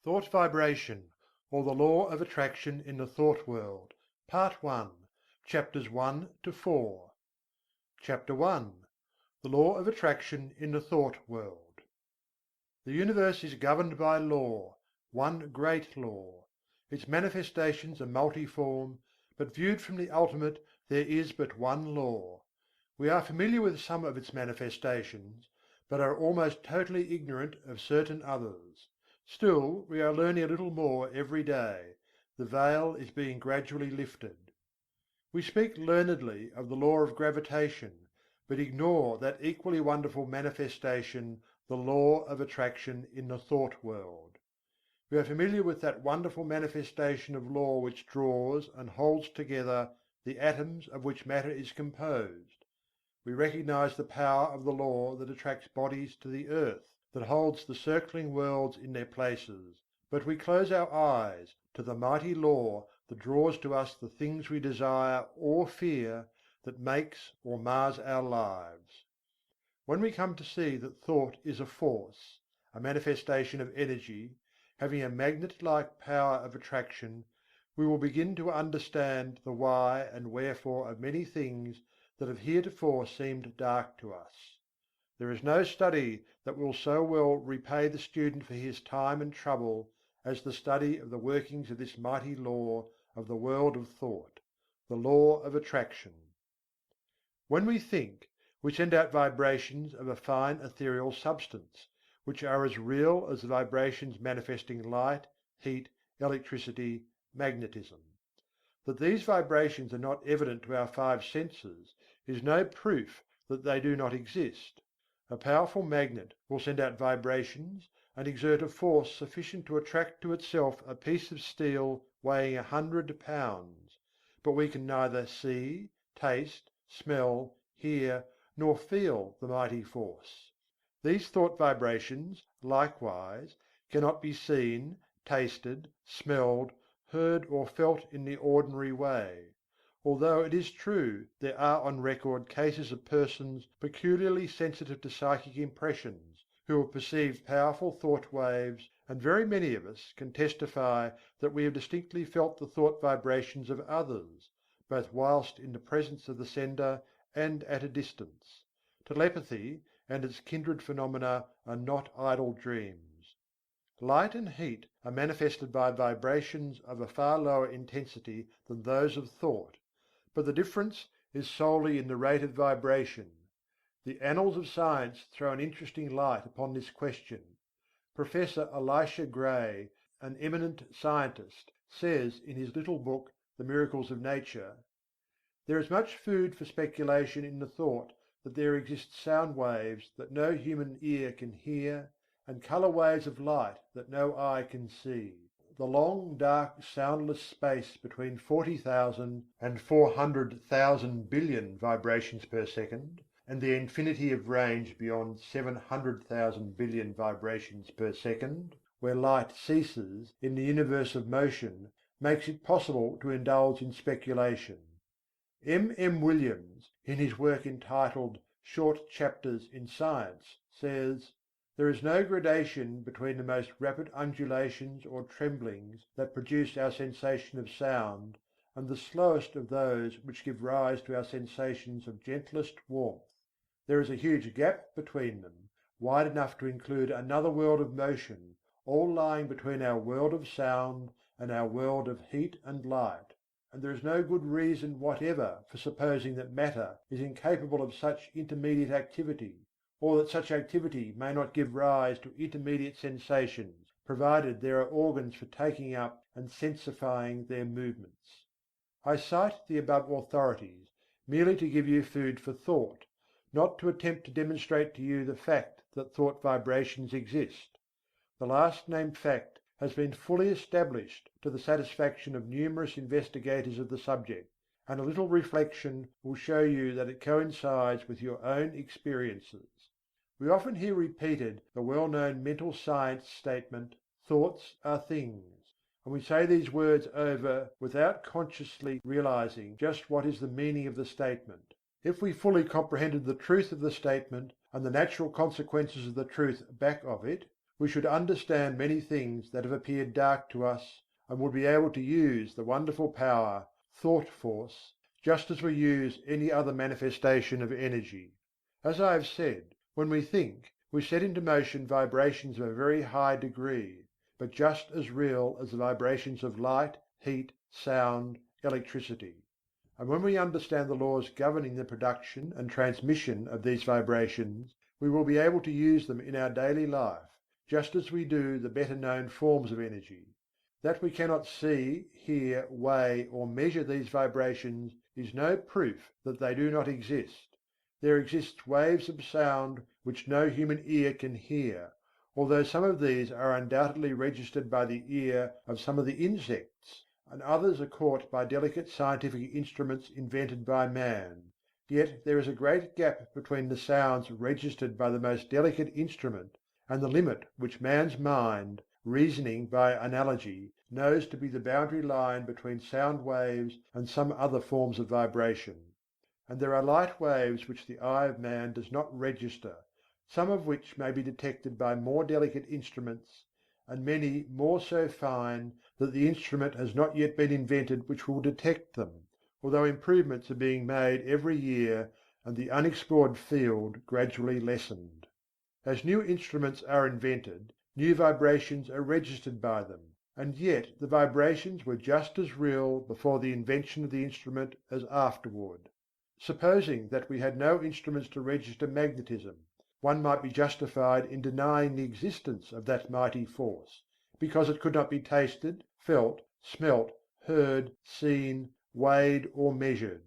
Thought Vibration, or the Law of Attraction in the Thought World. Part I. Chapters 1 to 4. Chapter I. The Law of Attraction in the Thought World. The universe is governed by law, one great law. Its manifestations are multiform, but viewed from the ultimate there is but one law. We are familiar with some of its manifestations, but are almost totally ignorant of certain others. Still, we are learning a little more every day; the veil is being gradually lifted. We speak learnedly of the law of gravitation, but ignore that equally wonderful manifestation, the law of attraction in the thought world. We are familiar with that wonderful manifestation of law which draws and holds together the atoms of which matter is composed. We recognize the power of the law that attracts bodies to the earth, that holds the circling worlds in their places, but we close our eyes to the mighty law that draws to us the things we desire or fear, that makes or mars our lives. When we come to see that thought is a force, a manifestation of energy, having a magnet-like power of attraction, we will begin to understand the why and wherefore of many things that have heretofore seemed dark to us. There is no study that will so well repay the student for his time and trouble as the study of the workings of this mighty law of the world of thought, the law of attraction. When we think, we send out vibrations of a fine ethereal substance, which are as real as the vibrations manifesting light, heat, electricity, magnetism. That these vibrations are not evident to our five senses is no proof that they do not exist. A powerful magnet will send out vibrations and exert a force sufficient to attract to itself a piece of steel weighing 100 pounds, but we can neither see, taste, smell, hear, nor feel the mighty force. These thought vibrations, likewise, cannot be seen, tasted, smelled, heard or felt in the ordinary way; although it is true there are on record cases of persons peculiarly sensitive to psychic impressions, who have perceived powerful thought waves, and very many of us can testify that we have distinctly felt the thought vibrations of others, both whilst in the presence of the sender and at a distance. Telepathy and its kindred phenomena are not idle dreams. Light and heat are manifested by vibrations of a far lower intensity than those of thought, but the difference is solely in the rate of vibration. The annals of science throw an interesting light upon this question. Professor Elisha Gray, an eminent scientist, says in his little book The Miracles of Nature: "There is much food for speculation in the thought that there exist sound waves that no human ear can hear, and colour waves of light that no eye can see. The long, dark, soundless space between 40,000 and 400,000 billion vibrations per second, and the infinity of range beyond 700,000 billion vibrations per second, where light ceases in the universe of motion, makes it possible to indulge in speculation." M. Williams, in his work entitled Short Chapters in Science, says: "There is no gradation between the most rapid undulations or tremblings that produce our sensation of sound, and the slowest of those which give rise to our sensations of gentlest warmth. There is a huge gap between them, wide enough to include another world of motion, all lying between our world of sound and our world of heat and light. And there is no good reason whatever for supposing that matter is incapable of such intermediate activity, or that such activity may not give rise to intermediate sensations, provided there are organs for taking up and sensifying their movements." I cite the above authorities merely to give you food for thought, not to attempt to demonstrate to you the fact that thought vibrations exist. The last named fact has been fully established to the satisfaction of numerous investigators of the subject, and a little reflection will show you that it coincides with your own experiences. We often hear repeated the well-known mental science statement, "Thoughts are things," and we say these words over without consciously realizing just what is the meaning of the statement. If we fully comprehended the truth of the statement, and the natural consequences of the truth back of it, we should understand many things that have appeared dark to us, and would be able to use the wonderful power, thought force, just as we use any other manifestation of energy. As I have said, when we think, we set into motion vibrations of a very high degree, but just as real as the vibrations of light, heat, sound, electricity. And when we understand the laws governing the production and transmission of these vibrations, we will be able to use them in our daily life, just as we do the better known forms of energy. That we cannot see, hear, weigh, or measure these vibrations is no proof that they do not exist. There exist waves of sound which no human ear can hear, although some of these are undoubtedly registered by the ear of some of the insects, and others are caught by delicate scientific instruments invented by man. Yet there is a great gap between the sounds registered by the most delicate instrument and the limit which man's mind, reasoning by analogy, knows to be the boundary line between sound waves and some other forms of vibration. And there are light waves which the eye of man does not register, some of which may be detected by more delicate instruments, and many more so fine that the instrument has not yet been invented which will detect them, although improvements are being made every year and the unexplored field gradually lessened. As new instruments are invented, new vibrations are registered by them, and yet the vibrations were just as real before the invention of the instrument as afterward. Supposing that we had no instruments to register magnetism, one might be justified in denying the existence of that mighty force, because it could not be tasted, felt, smelt, heard, seen, weighed, or measured.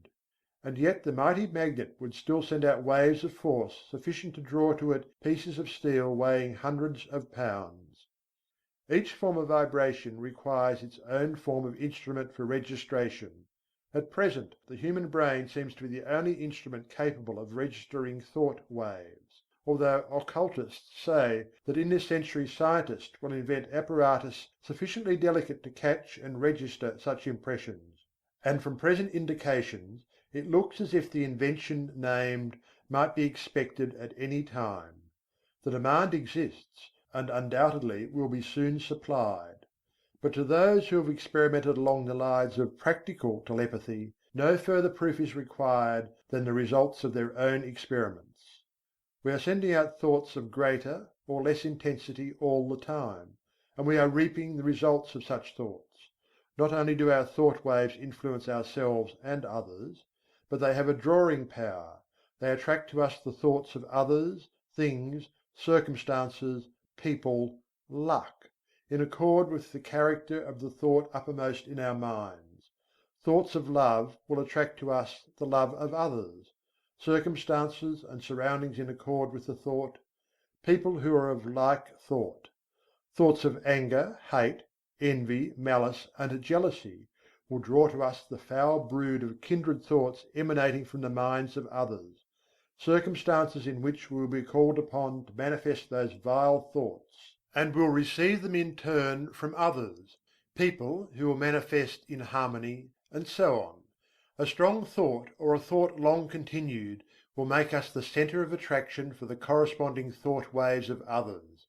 And yet the mighty magnet would still send out waves of force sufficient to draw to it pieces of steel weighing hundreds of pounds. Each form of vibration requires its own form of instrument for registration. At present the human brain seems to be the only instrument capable of registering thought waves, although occultists say that in this century scientists will invent apparatus sufficiently delicate to catch and register such impressions, and from present indications it looks as if the invention named might be expected at any time. The demand exists, and undoubtedly will be soon supplied. But to those who have experimented along the lines of practical telepathy, no further proof is required than the results of their own experiments. We are sending out thoughts of greater or less intensity all the time, and we are reaping the results of such thoughts. Not only do our thought waves influence ourselves and others, but they have a drawing power, they attract to us the thoughts of others, things, circumstances, people, luck, in accord with the character of the thought uppermost in our minds. Thoughts of love will attract to us the love of others, circumstances and surroundings in accord with the thought, people who are of like thought. Thoughts of anger, hate, envy, malice, and jealousy will draw to us the foul brood of kindred thoughts emanating from the minds of others, circumstances in which we will be called upon to manifest those vile thoughts, and will receive them in turn from others, people who will manifest in harmony, and so on. A strong thought or a thought long continued will make us the centre of attraction for the corresponding thought waves of others.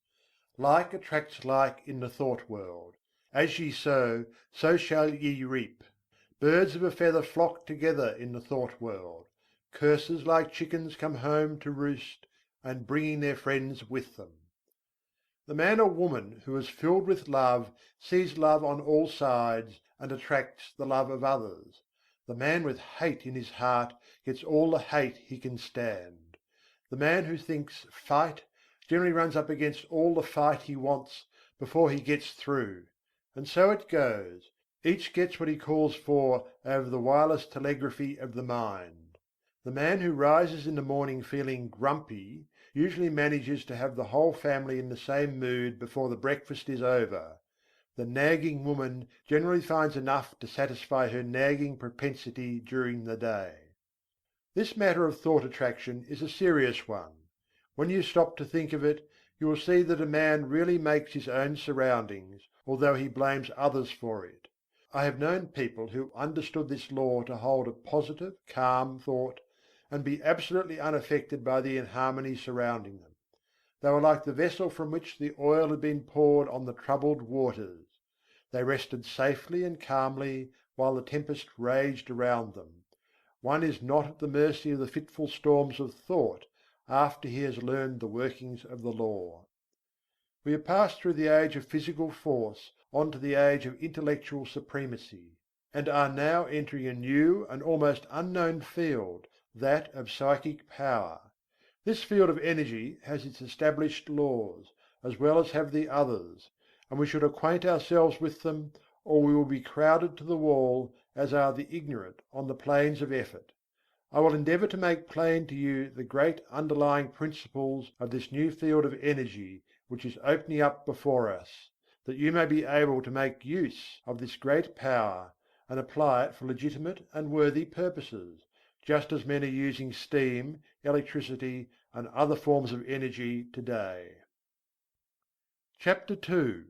Like attracts like in the thought world. As ye sow, so shall ye reap. Birds of a feather flock together in the thought world. Curses like chickens come home to roost, and bringing their friends with them. The man or woman who is filled with love sees love on all sides and attracts the love of others. The man with hate in his heart gets all the hate he can stand. The man who thinks fight generally runs up against all the fight he wants before he gets through. And so it goes: each gets what he calls for over the wireless telegraphy of the mind. The man who rises in the morning feeling grumpy usually manages to have the whole family in the same mood before the breakfast is over. The nagging woman generally finds enough to satisfy her nagging propensity during the day. This matter of thought attraction is a serious one. When you stop to think of it, you will see that a man really makes his own surroundings, although he blames others for it. I have known people who understood this law to hold a positive, calm thought, and be absolutely unaffected by the inharmony surrounding them. They were like the vessel from which the oil had been poured on the troubled waters. They rested safely and calmly while the tempest raged around them. One is not at the mercy of the fitful storms of thought after he has learned the workings of the law. We have passed through the age of physical force on to the age of intellectual supremacy, and are now entering a new and almost unknown field, that of psychic power. This field of energy has its established laws, as well as have the others, and we should acquaint ourselves with them, or we will be crowded to the wall, as are the ignorant on the plains of effort. I will endeavour to make plain to you the great underlying principles of this new field of energy which is opening up before us, that you may be able to make use of this great power, and apply it for legitimate and worthy purposes, just as men are using steam, electricity, and other forms of energy today. CHAPTER II.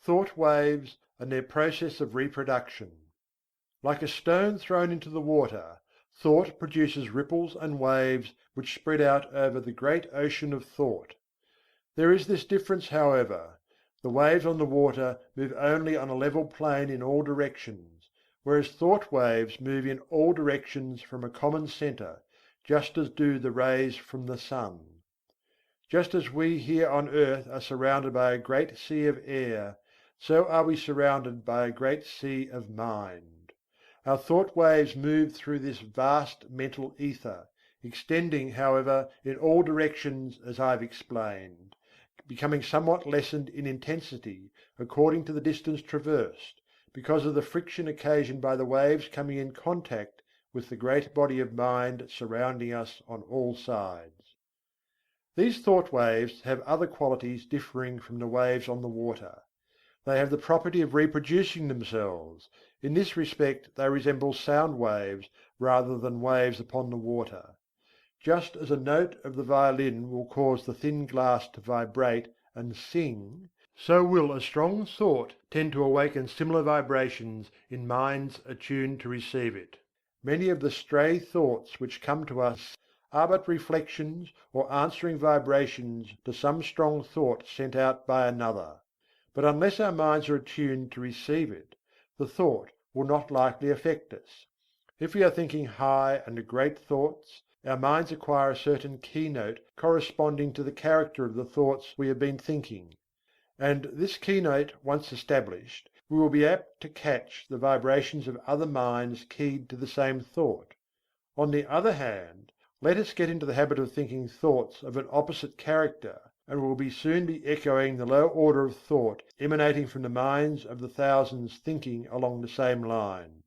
Thought waves and their process of reproduction. Like a stone thrown into the water, thought produces ripples and waves which spread out over the great ocean of thought. There is this difference, however: the waves on the water move only on a level plane in all directions, whereas thought waves move in all directions from a common centre, just as do the rays from the sun. Just as we here on earth are surrounded by a great sea of air, so are we surrounded by a great sea of mind. Our thought waves move through this vast mental ether, extending, however, in all directions as I have explained, becoming somewhat lessened in intensity according to the distance traversed, because of the friction occasioned by the waves coming in contact with the great body of mind surrounding us on all sides. These thought waves have other qualities differing from the waves on the water. They have the property of reproducing themselves. In this respect they resemble sound waves rather than waves upon the water. Just as a note of the violin will cause the thin glass to vibrate and sing, so will a strong thought tend to awaken similar vibrations in minds attuned to receive it. Many of the stray thoughts which come to us are but reflections or answering vibrations to some strong thought sent out by another. But unless our minds are attuned to receive it, the thought will not likely affect us. If we are thinking high and great thoughts, our minds acquire a certain keynote corresponding to the character of the thoughts we have been thinking; and this keynote once established, we will be apt to catch the vibrations of other minds keyed to the same thought. On the other hand, let us get into the habit of thinking thoughts of an opposite character, and we will soon be echoing the low order of thought emanating from the minds of the thousands thinking along the same lines.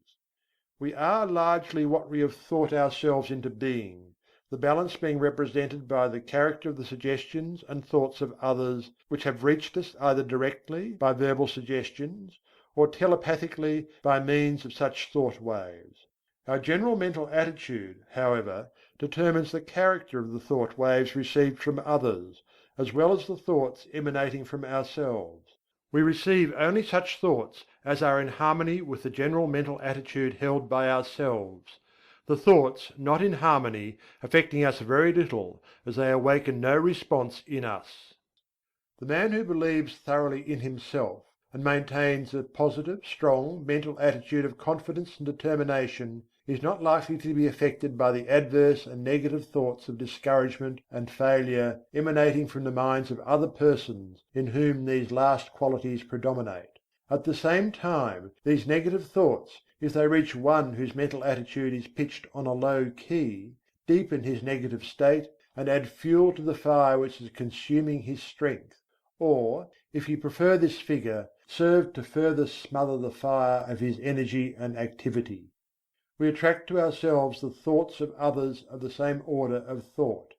We are largely what we have thought ourselves into being, the balance being represented by the character of the suggestions and thoughts of others which have reached us either directly by verbal suggestions, or telepathically by means of such thought waves. Our general mental attitude, however, determines the character of the thought waves received from others, as well as the thoughts emanating from ourselves. We receive only such thoughts as are in harmony with the general mental attitude held by ourselves; the thoughts not in harmony affecting us very little, as they awaken no response in us. The man who believes thoroughly in himself, and maintains a positive, strong mental attitude of confidence and determination, is not likely to be affected by the adverse and negative thoughts of discouragement and failure emanating from the minds of other persons in whom these last qualities predominate. At the same time, these negative thoughts, if they reach one whose mental attitude is pitched on a low key, deepen his negative state, and add fuel to the fire which is consuming his strength, or, if you prefer this figure, serve to further smother the fire of his energy and activity. We attract to ourselves the thoughts of others of the same order of thought.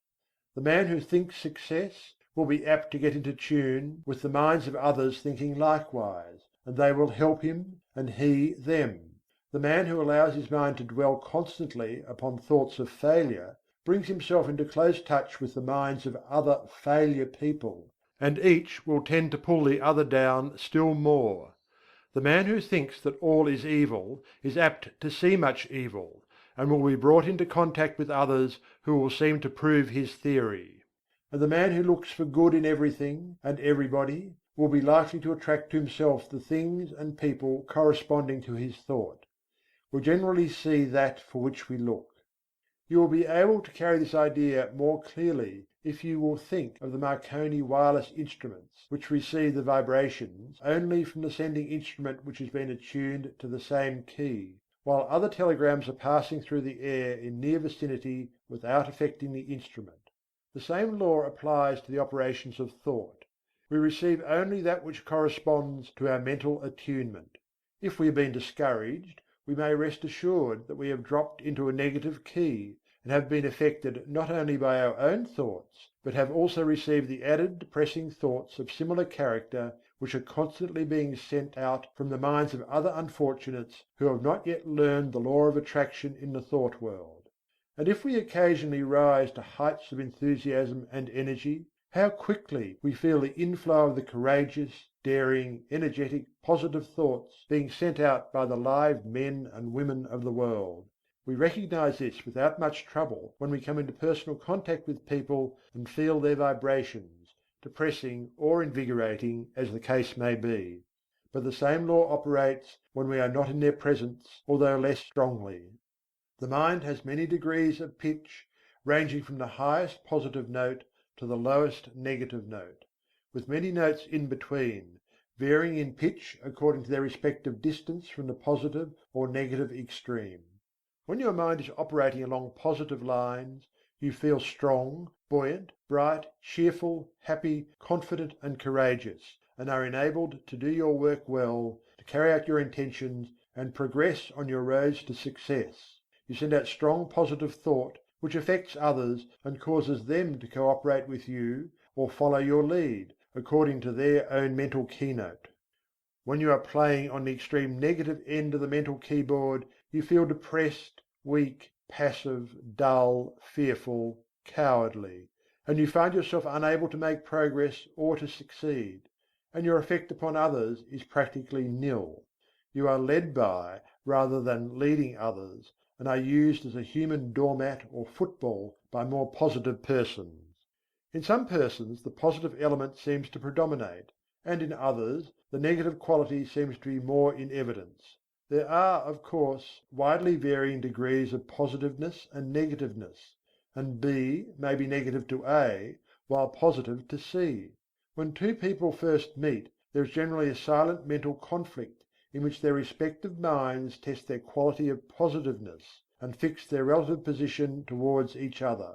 The man who thinks success will be apt to get into tune with the minds of others thinking likewise, and they will help him, and he them. The man who allows his mind to dwell constantly upon thoughts of failure brings himself into close touch with the minds of other failure people, and each will tend to pull the other down still more. The man who thinks that all is evil is apt to see much evil, and will be brought into contact with others who will seem to prove his theory. and the man who looks for good in everything and everybody will be likely to attract to himself the things and people corresponding to his thought. We generally see that for which we look. You will be able to carry this idea more clearly if you will think of the Marconi wireless instruments, which receive the vibrations only from the sending instrument which has been attuned to the same key, while other telegrams are passing through the air in near vicinity without affecting the instrument. The same law applies to the operations of thought. We receive only that which corresponds to our mental attunement. If we have been discouraged, we may rest assured that we have dropped into a negative key, and have been affected not only by our own thoughts, but have also received the added depressing thoughts of similar character which are constantly being sent out from the minds of other unfortunates who have not yet learned the law of attraction in the thought world. And if we occasionally rise to heights of enthusiasm and energy, how quickly we feel the inflow of the courageous, daring, energetic, positive thoughts being sent out by the live men and women of the world. We recognize this without much trouble when we come into personal contact with people and feel their vibrations, depressing or invigorating as the case may be. But the same law operates when we are not in their presence, although less strongly. The mind has many degrees of pitch, ranging from the highest positive note to the lowest negative note, with many notes in between, varying in pitch according to their respective distance from the positive or negative extreme. When your mind is operating along positive lines, you feel strong, buoyant, bright, cheerful, happy, confident and courageous, and are enabled to do your work well, to carry out your intentions, and progress on your roads to success. You send out strong positive thought, which affects others and causes them to cooperate with you or follow your lead, according to their own mental keynote. When you are playing on the extreme negative end of the mental keyboard, you feel depressed, weak, passive, dull, fearful, cowardly, and you find yourself unable to make progress or to succeed, and your effect upon others is practically nil. You are led by, rather than leading others, and are used as a human doormat or football by more positive persons. In some persons the positive element seems to predominate, and in others the negative quality seems to be more in evidence. There are, of course, widely varying degrees of positiveness and negativeness, and B may be negative to A, while positive to C. When two people first meet, there is generally a silent mental conflict in which their respective minds test their quality of positiveness and fix their relative position towards each other.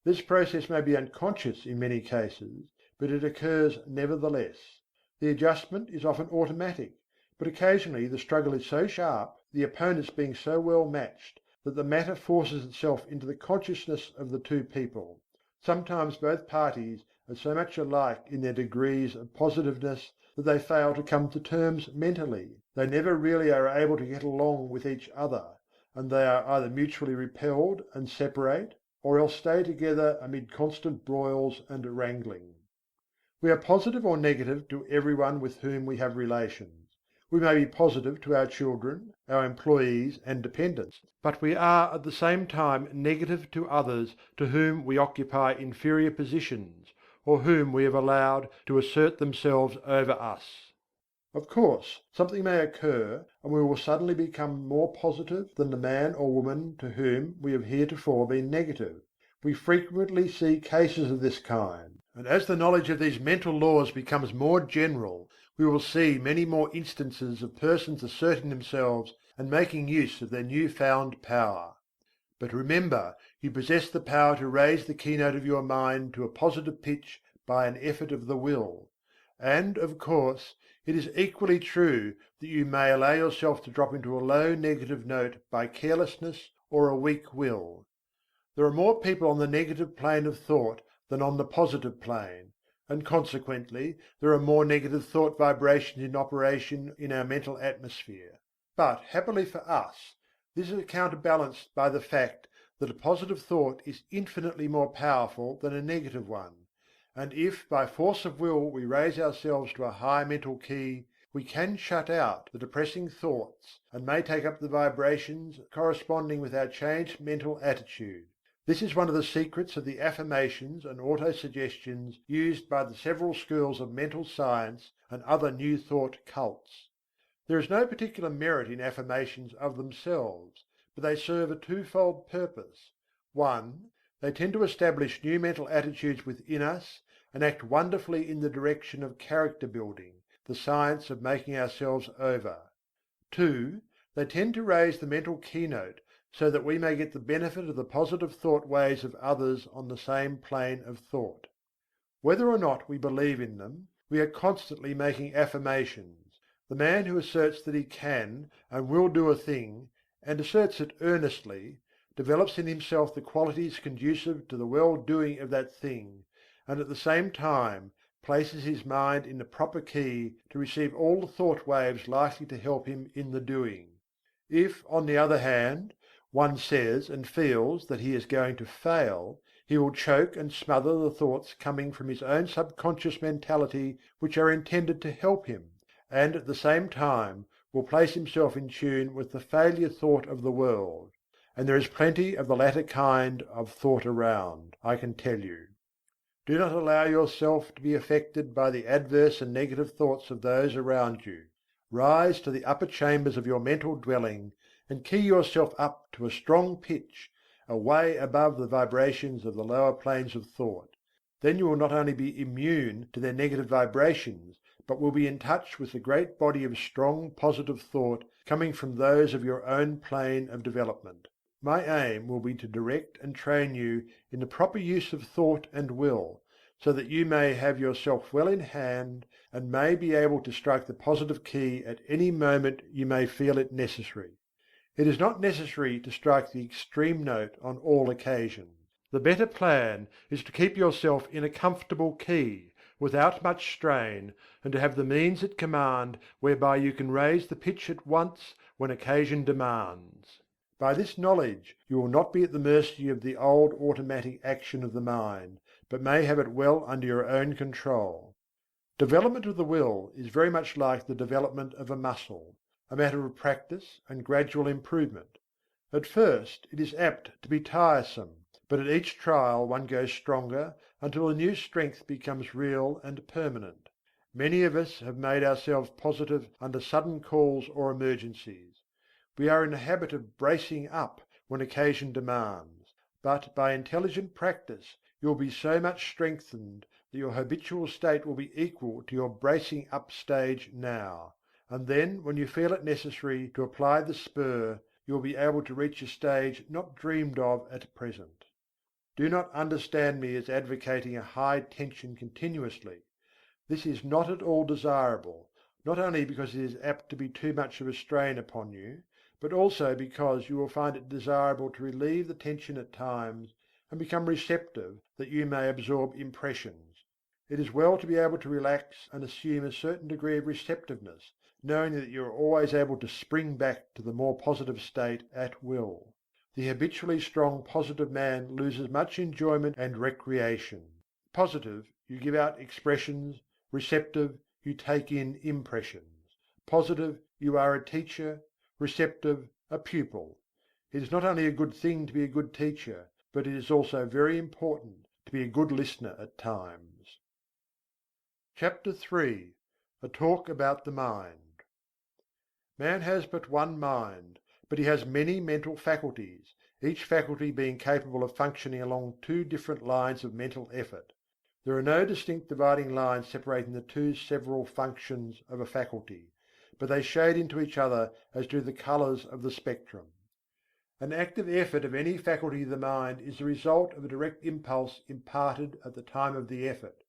This process may be unconscious in many cases, but it occurs nevertheless. The adjustment is often automatic, but occasionally the struggle is so sharp, the opponents being so well matched, that the matter forces itself into the consciousness of the two people. Sometimes both parties are so much alike in their degrees of positiveness that they fail to come to terms mentally. They never really are able to get along with each other, and they are either mutually repelled and separate, or else stay together amid constant broils and wrangling. We are positive or negative to everyone with whom we have relations. We may be positive to our children, our employees and dependents, but we are at the same time negative to others to whom we occupy inferior positions, or whom we have allowed to assert themselves over us. Of course, something may occur and we will suddenly become more positive than the man or woman to whom we have heretofore been negative. We frequently see cases of this kind, and as the knowledge of these mental laws becomes more general, we will see many more instances of persons asserting themselves and making use of their new found power. But remember, you possess the power to raise the keynote of your mind to a positive pitch by an effort of the will. And, of course, it is equally true that you may allow yourself to drop into a low negative note by carelessness or a weak will. There are more people on the negative plane of thought than on the positive plane, and consequently there are more negative thought vibrations in operation in our mental atmosphere. But happily for us, this is counterbalanced by the fact that a positive thought is infinitely more powerful than a negative one, and if by force of will we raise ourselves to a high mental key, we can shut out the depressing thoughts and may take up the vibrations corresponding with our changed mental attitude. This is one of the secrets of the affirmations and autosuggestions used by the several schools of mental science and other New Thought cults. There is no particular merit in affirmations of themselves, but they serve a twofold purpose. One, they tend to establish new mental attitudes within us and act wonderfully in the direction of character building, the science of making ourselves over. Two, they tend to raise the mental keynote so that we may get the benefit of the positive thought waves of others on the same plane of thought. Whether or not we believe in them, we are constantly making affirmations. The man who asserts that he can and will do a thing, and asserts it earnestly, develops in himself the qualities conducive to the well-doing of that thing, and at the same time places his mind in the proper key to receive all the thought waves likely to help him in the doing. If, on the other hand, one says and feels that he is going to fail, he will choke and smother the thoughts coming from his own subconscious mentality which are intended to help him, and at the same time will place himself in tune with the failure thought of the world. And there is plenty of the latter kind of thought around, I can tell you. Do not allow yourself to be affected by the adverse and negative thoughts of those around you. Rise to the upper chambers of your mental dwelling, and key yourself up to a strong pitch, away above the vibrations of the lower planes of thought. Then you will not only be immune to their negative vibrations, but will be in touch with the great body of strong positive thought coming from those of your own plane of development. My aim will be to direct and train you in the proper use of thought and will, so that you may have yourself well in hand, and may be able to strike the positive key at any moment you may feel it necessary. It is not necessary to strike the extreme note on all occasions. The better plan is to keep yourself in a comfortable key, without much strain, and to have the means at command whereby you can raise the pitch at once when occasion demands. By this knowledge you will not be at the mercy of the old automatic action of the mind, but may have it well under your own control. Development of the will is very much like the development of a muscle, a matter of practice and gradual improvement. At first it is apt to be tiresome, but at each trial one goes stronger until the new strength becomes real and permanent. Many of us have made ourselves positive under sudden calls or emergencies. We are in the habit of bracing up when occasion demands, but by intelligent practice you will be so much strengthened that your habitual state will be equal to your bracing up stage now, and then when you feel it necessary to apply the spur, you will be able to reach a stage not dreamed of at present. Do not understand me as advocating a high tension continuously. This is not at all desirable, not only because it is apt to be too much of a strain upon you, but also because you will find it desirable to relieve the tension at times and become receptive that you may absorb impressions. It is well to be able to relax and assume a certain degree of receptiveness, knowing that you are always able to spring back to the more positive state at will. The habitually strong positive man loses much enjoyment and recreation. Positive, you give out expressions; receptive, you take in impressions. Positive, you are a teacher; receptive, a pupil. It is not only a good thing to be a good teacher, but it is also very important to be a good listener at times. CHAPTER III. A talk about the mind. Man has but one mind, but he has many mental faculties, each faculty being capable of functioning along two different lines of mental effort. There are no distinct dividing lines separating the two several functions of a faculty, but they shade into each other as do the colours of the spectrum. An active effort of any faculty of the mind is the result of a direct impulse imparted at the time of the effort.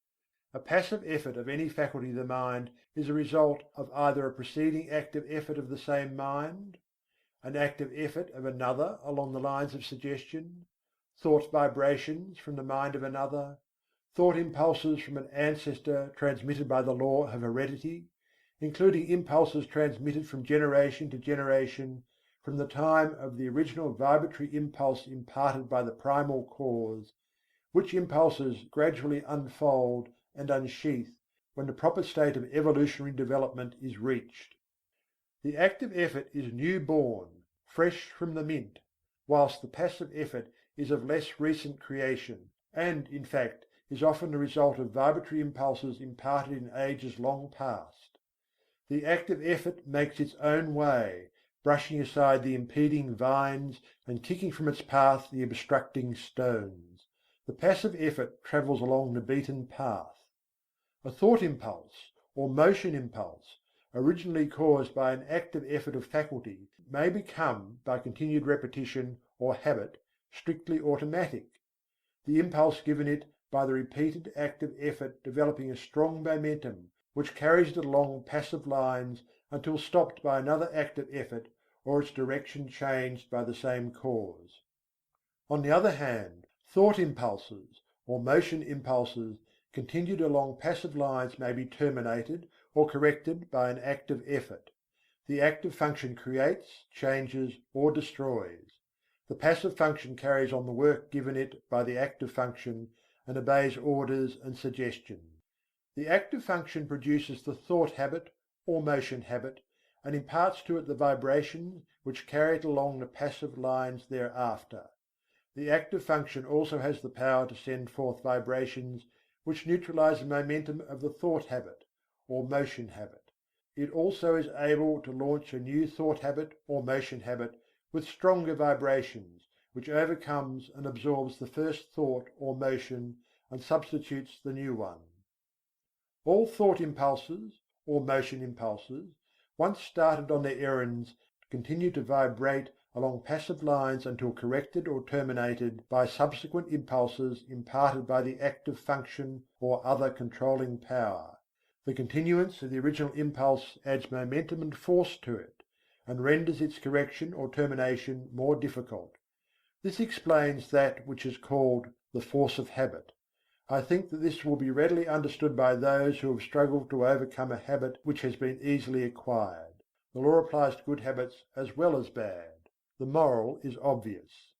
A passive effort of any faculty of the mind is the result of either a preceding active effort of the same mind, an active effort of another along the lines of suggestion, thought vibrations from the mind of another, thought impulses from an ancestor transmitted by the law of heredity, including impulses transmitted from generation to generation from the time of the original vibratory impulse imparted by the primal cause, which impulses gradually unfold and unsheath when the proper state of evolutionary development is reached. The active effort is new born, fresh from the mint, whilst the passive effort is of less recent creation, and, in fact, is often the result of vibratory impulses imparted in ages long past. The active effort makes its own way, brushing aside the impeding vines and kicking from its path the obstructing stones. The passive effort travels along the beaten path. A thought impulse, or motion impulse, originally caused by an active effort of faculty, may become, by continued repetition or habit, strictly automatic, the impulse given it by the repeated active effort developing a strong momentum which carries it along passive lines until stopped by another active effort or its direction changed by the same cause. On the other hand, thought impulses or motion impulses continued along passive lines may be terminated or corrected by an active effort. The active function creates, changes, or destroys. The passive function carries on the work given it by the active function and obeys orders and suggestions. The active function produces the thought habit or motion habit and imparts to it the vibrations which carry it along the passive lines thereafter. The active function also has the power to send forth vibrations which neutralize the momentum of the thought habit or motion habit. It also is able to launch a new thought habit or motion habit with stronger vibrations, which overcomes and absorbs the first thought or motion and substitutes the new one. All thought impulses, or motion impulses, once started on their errands, continue to vibrate along passive lines until corrected or terminated by subsequent impulses imparted by the active function or other controlling power. The continuance of the original impulse adds momentum and force to it, and renders its correction or termination more difficult. This explains that which is called the force of habit. I think that this will be readily understood by those who have struggled to overcome a habit which has been easily acquired. The law applies to good habits as well as bad. The moral is obvious.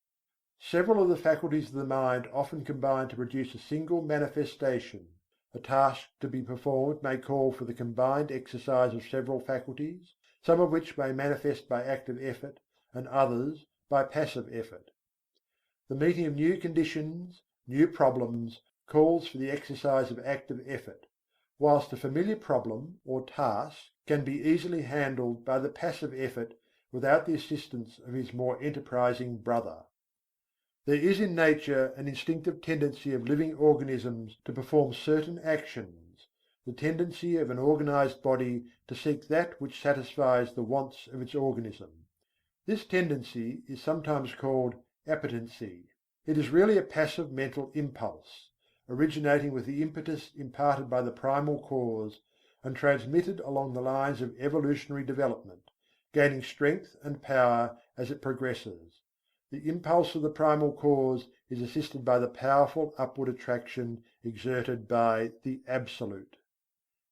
Several of the faculties of the mind often combine to produce a single manifestation. A task to be performed may call for the combined exercise of several faculties, some of which may manifest by active effort, and others by passive effort. The meeting of new conditions, new problems, calls for the exercise of active effort, whilst a familiar problem or task can be easily handled by the passive effort without the assistance of his more enterprising brother. There is in nature an instinctive tendency of living organisms to perform certain actions, the tendency of an organized body to seek that which satisfies the wants of its organism. This tendency is sometimes called appetency. It is really a passive mental impulse, originating with the impetus imparted by the primal cause and transmitted along the lines of evolutionary development, gaining strength and power as it progresses. The impulse of the primal cause is assisted by the powerful upward attraction exerted by the Absolute.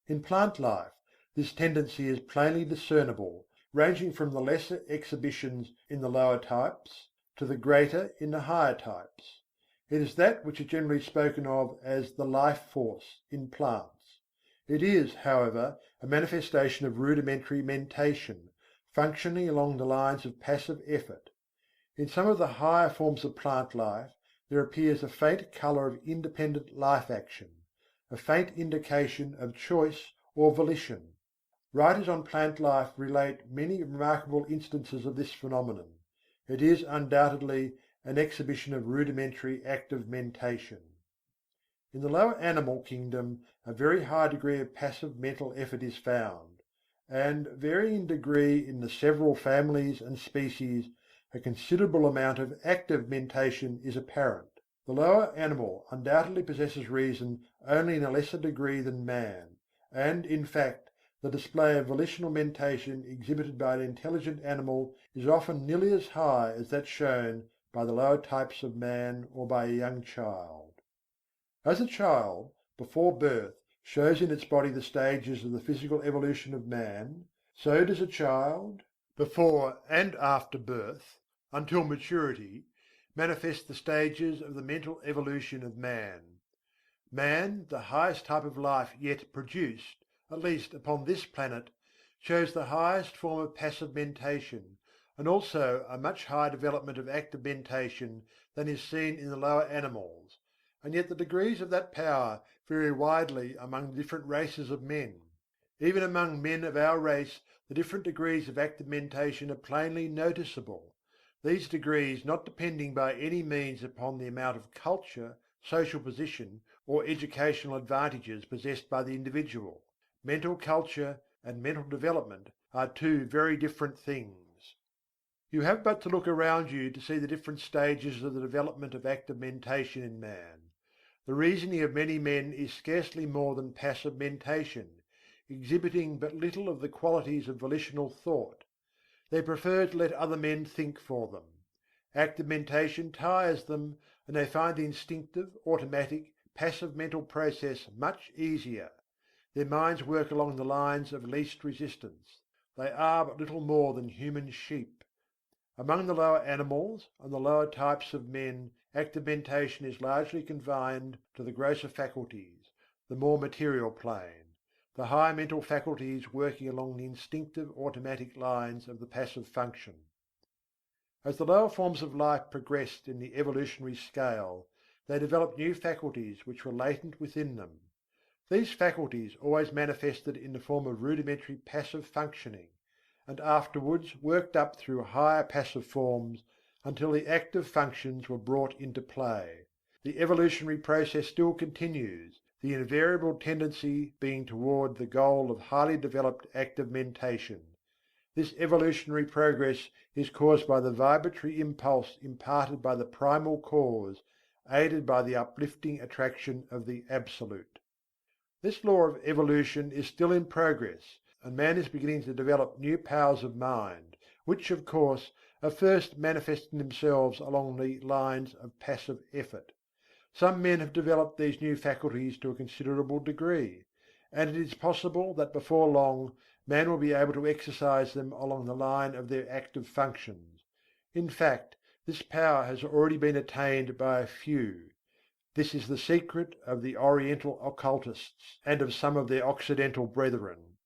In plant life, this tendency is plainly discernible, ranging from the lesser exhibitions in the lower types to the greater in the higher types. It is that which is generally spoken of as the life force in plants. It is, however, a manifestation of rudimentary mentation, functioning along the lines of passive effort. In some of the higher forms of plant life there appears a faint colour of independent life action, a faint indication of choice or volition. Writers on plant life relate many remarkable instances of this phenomenon. It is undoubtedly an exhibition of rudimentary active mentation. In the lower animal kingdom a very high degree of passive mental effort is found, and varying in degree in the several families and species, a considerable amount of active mentation is apparent. The lower animal undoubtedly possesses reason only in a lesser degree than man, and, in fact, the display of volitional mentation exhibited by an intelligent animal is often nearly as high as that shown by the lower types of man or by a young child. As a child, before birth, shows in its body the stages of the physical evolution of man, so does a child, before and after birth, until maturity, manifest the stages of the mental evolution of man. Man, the highest type of life yet produced, at least upon this planet, shows the highest form of passive mentation, and also a much higher development of active mentation than is seen in the lower animals, and yet the degrees of that power vary widely among the different races of men. Even among men of our race the different degrees of active mentation are plainly noticeable, these degrees not depending by any means upon the amount of culture, social position, or educational advantages possessed by the individual. Mental culture and mental development are two very different things. You have but to look around you to see the different stages of the development of active mentation in man. The reasoning of many men is scarcely more than passive mentation, exhibiting but little of the qualities of volitional thought. They prefer to let other men think for them. Active mentation tires them, and they find the instinctive, automatic, passive mental process much easier. Their minds work along the lines of least resistance. They are but little more than human sheep. Among the lower animals and the lower types of men, active mentation is largely confined to the grosser faculties, the more material plane; the higher mental faculties working along the instinctive automatic lines of the passive function. As the lower forms of life progressed in the evolutionary scale, they developed new faculties which were latent within them. These faculties always manifested in the form of rudimentary passive functioning, and afterwards worked up through higher passive forms until the active functions were brought into play. The evolutionary process still continues, the invariable tendency being toward the goal of highly developed active mentation. This evolutionary progress is caused by the vibratory impulse imparted by the primal cause, aided by the uplifting attraction of the Absolute. This law of evolution is still in progress, and man is beginning to develop new powers of mind, which, of course, are first manifesting themselves along the lines of passive effort. Some men have developed these new faculties to a considerable degree, and it is possible that before long man will be able to exercise them along the line of their active functions. In fact, this power has already been attained by a few. This is the secret of the Oriental occultists and of some of their Occidental brethren.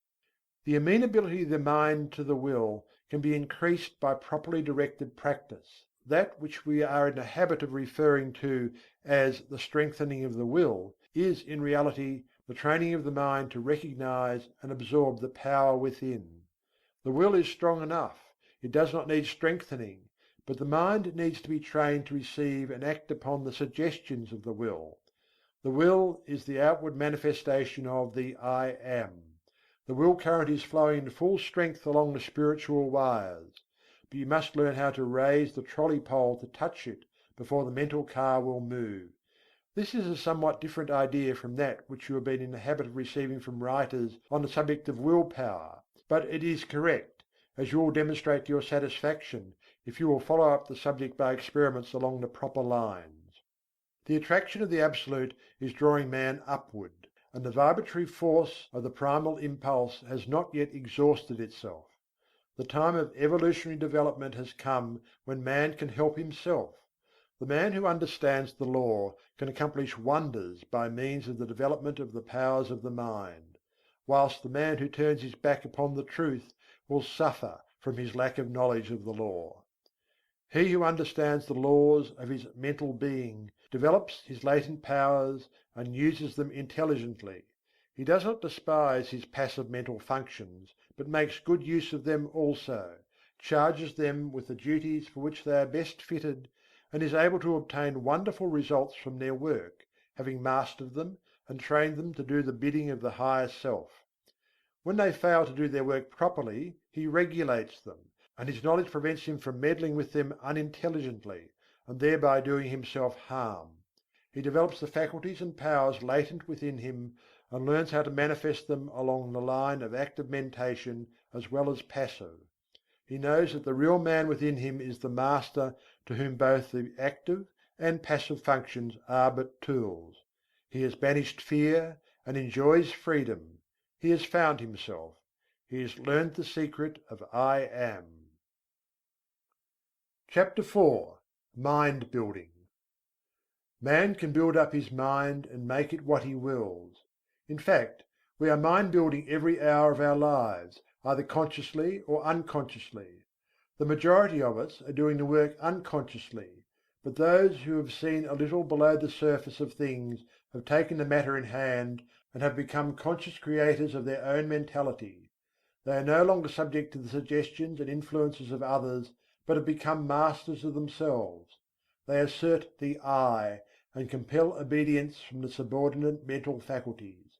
The amenability of the mind to the will can be increased by properly directed practice. That which we are in the habit of referring to as the strengthening of the will is in reality the training of the mind to recognize and absorb the power within. The will is strong enough, it does not need strengthening, but the mind needs to be trained to receive and act upon the suggestions of the will. The will is the outward manifestation of the I Am. The will current is flowing in full strength along the spiritual wires, but you must learn how to raise the trolley pole to touch it before the mental car will move. This is a somewhat different idea from that which you have been in the habit of receiving from writers on the subject of will power, but it is correct, as you will demonstrate to your satisfaction if you will follow up the subject by experiments along the proper lines. The attraction of the Absolute is drawing man upward, and the vibratory force of the primal impulse has not yet exhausted itself. The time of evolutionary development has come when man can help himself. The man who understands the law can accomplish wonders by means of the development of the powers of the mind, whilst the man who turns his back upon the truth will suffer from his lack of knowledge of the law. He who understands the laws of his mental being develops his latent powers and uses them intelligently. He does not despise his passive mental functions, but makes good use of them also, charges them with the duties for which they are best fitted, and is able to obtain wonderful results from their work, having mastered them and trained them to do the bidding of the higher self. When they fail to do their work properly, he regulates them, and his knowledge prevents him from meddling with them unintelligently, and thereby doing himself harm. He develops the faculties and powers latent within him, and learns how to manifest them along the line of active mentation as well as passive. He knows that the real man within him is the master to whom both the active and passive functions are but tools. He has banished fear and enjoys freedom. He has found himself. He has learned the secret of I Am. CHAPTER IV. Mind Building. Man can build up his mind and make it what he wills. In fact, we are mind building every hour of our lives, either consciously or unconsciously. The majority of us are doing the work unconsciously, but those who have seen a little below the surface of things have taken the matter in hand and have become conscious creators of their own mentality. They are no longer subject to the suggestions and influences of others, but have become masters of themselves. They assert the "I" and compel obedience from the subordinate mental faculties.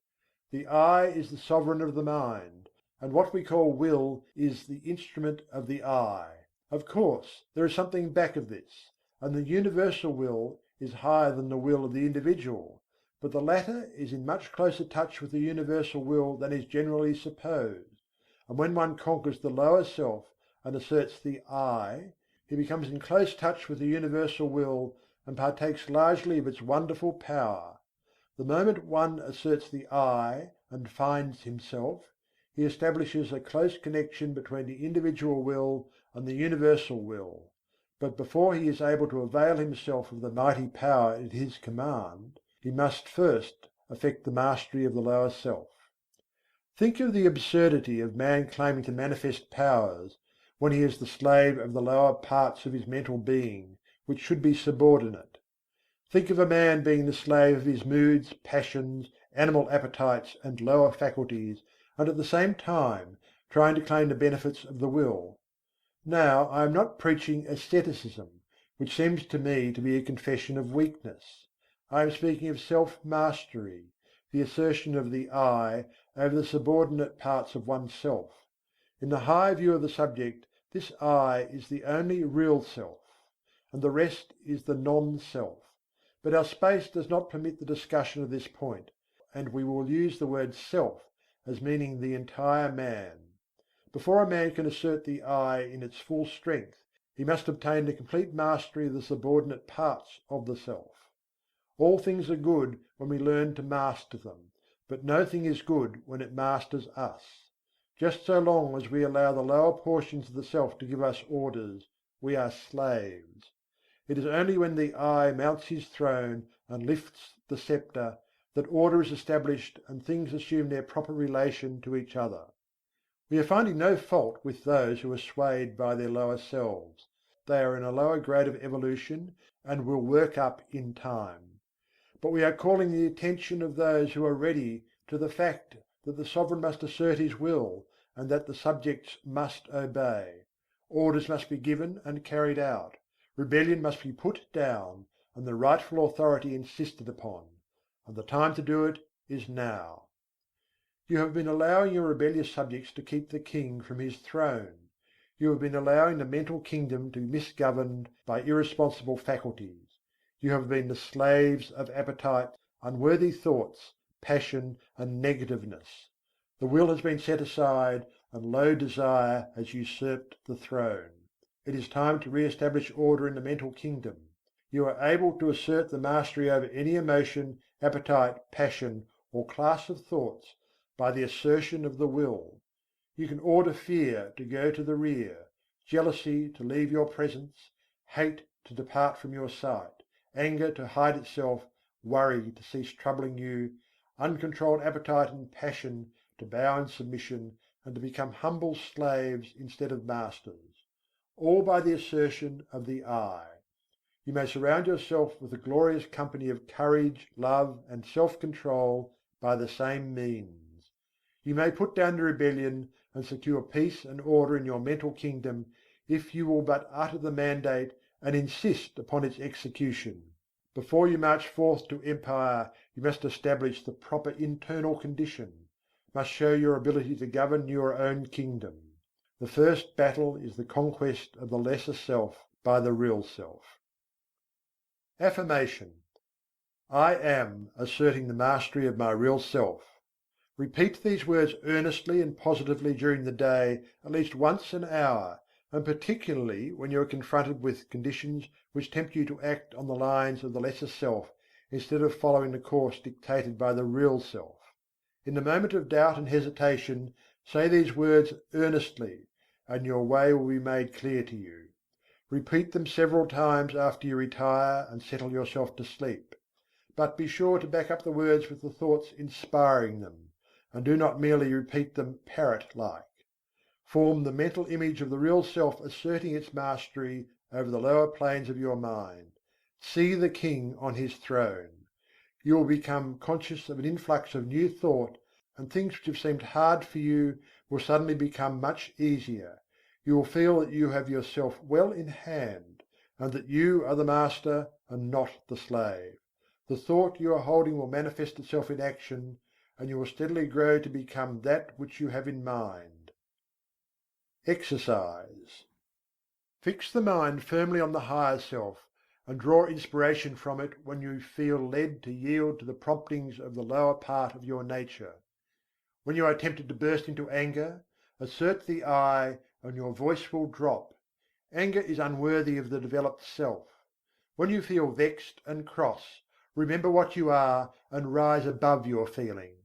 The "I" is the sovereign of the mind, and what we call will is the instrument of the "I." Of course, there is something back of this, and the universal will is higher than the will of the individual, but the latter is in much closer touch with the universal will than is generally supposed. And when one conquers the lower self and asserts the "I," he becomes in close touch with the universal will and partakes largely of its wonderful power. The moment one asserts the "I" and finds himself, he establishes a close connection between the individual will and the universal will. But before he is able to avail himself of the mighty power at his command, he must first effect the mastery of the lower self. Think of the absurdity of man claiming to manifest powers, when he is the slave of the lower parts of his mental being, which should be subordinate. Think of a man being the slave of his moods, passions, animal appetites, and lower faculties, and at the same time trying to claim the benefits of the will. Now I am not preaching asceticism, which seems to me to be a confession of weakness. I am speaking of self-mastery, the assertion of the "I" over the subordinate parts of oneself. In the high view of the subject, this "I" is the only real self, and the rest is the non-self. But our space does not permit the discussion of this point, and we will use the word "self" as meaning the entire man. Before a man can assert the "I" in its full strength, he must obtain the complete mastery of the subordinate parts of the self. All things are good when we learn to master them, but no thing is good when it masters us. Just so long as we allow the lower portions of the self to give us orders, we are slaves. It is only when the "I" mounts his throne and lifts the scepter, that order is established and things assume their proper relation to each other. We are finding no fault with those who are swayed by their lower selves. They are in a lower grade of evolution and will work up in time. But we are calling the attention of those who are ready to the fact that the sovereign must assert his will, and that the subjects must obey. Orders must be given and carried out. Rebellion must be put down, and the rightful authority insisted upon. And the time to do it is now. You have been allowing your rebellious subjects to keep the king from his throne. You have been allowing the mental kingdom to be misgoverned by irresponsible faculties. You have been the slaves of appetite, unworthy thoughts, passion, and negativeness. The will has been set aside, and low desire has usurped the throne. It is time to re-establish order in the mental kingdom. You are able to assert the mastery over any emotion, appetite, passion, or class of thoughts by the assertion of the will. You can order fear to go to the rear, jealousy to leave your presence, hate to depart from your sight, anger to hide itself, worry to cease troubling you, uncontrolled appetite and passion to bow in submission and to become humble slaves instead of masters. All by the assertion of the "I." You may surround yourself with a glorious company of courage, love, and self-control by the same means. You may put down the rebellion and secure peace and order in your mental kingdom if you will but utter the mandate and insist upon its execution. Before you march forth to empire, you must establish the proper internal condition, must show your ability to govern your own kingdom. The first battle is the conquest of the lesser self by the real self. Affirmation: I am asserting the mastery of my real self. Repeat these words earnestly and positively during the day at least once an hour, and particularly when you are confronted with conditions which tempt you to act on the lines of the lesser self instead of following the course dictated by the real self. In the moment of doubt and hesitation, say these words earnestly, and your way will be made clear to you. Repeat them several times after you retire and settle yourself to sleep. But be sure to back up the words with the thoughts inspiring them, and do not merely repeat them parrot-like. form the mental image of the real self asserting its mastery over the lower planes of your mind. See the king on his throne. You will become conscious of an influx of new thought, and things which have seemed hard for you will suddenly become much easier. You will feel that you have yourself well in hand, and that you are the master and not the slave. The thought you are holding will manifest itself in action, and you will steadily grow to become that which you have in mind. Exercise. Fix the mind firmly on the higher self, and draw inspiration from it when you feel led to yield to the promptings of the lower part of your nature. When you are tempted to burst into anger, assert the "I" and your voice will drop. Anger is unworthy of the developed self. When you feel vexed and cross, remember what you are and rise above your feeling.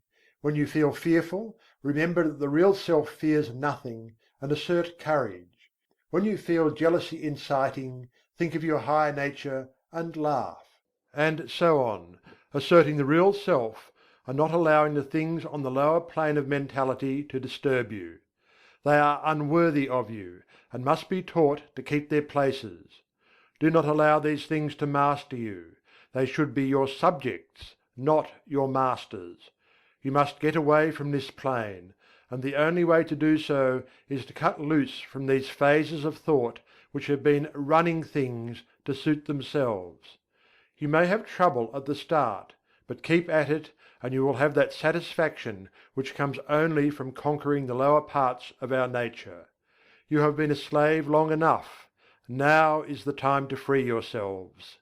When you feel fearful, remember that the real self fears nothing, and assert courage. When you feel jealousy inciting, think of your higher nature and laugh. And so on, asserting the real self, and not allowing the things on the lower plane of mentality to disturb you. They are unworthy of you, and must be taught to keep their places. Do not allow these things to master you. They should be your subjects, not your masters. You must get away from this plane, and the only way to do so is to cut loose from these phases of thought which have been running things to suit themselves. You may have trouble at the start, but keep at it, and you will have that satisfaction which comes only from conquering the lower parts of our nature. You have been a slave long enough. Now is the time to free yourselves.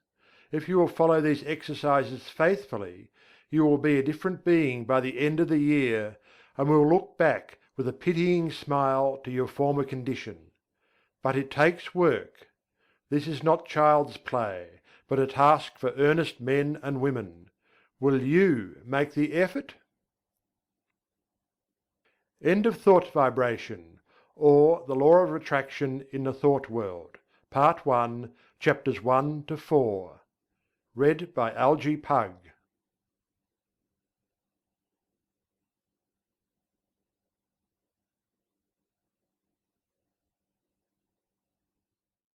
If you will follow these exercises faithfully, you will be a different being by the end of the year, and will look back with a pitying smile to your former condition. But it takes work. This is not child's play, but a task for earnest men and women. Will you make the effort? End of thought vibration, or the law of attraction in the thought world. Part 1, chapters 1 to 4. Read by Algie Pug.